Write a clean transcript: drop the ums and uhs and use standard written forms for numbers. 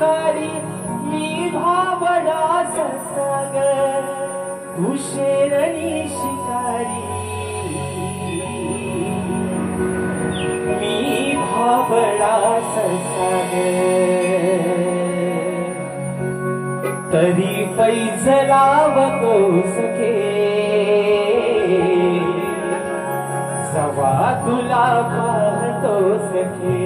शिकारी मी भाबडा सागर तू शेरणी शिकारी मी भाबडा सागर तरी पैज लावतो सखे सवा तुला पाहतो सखे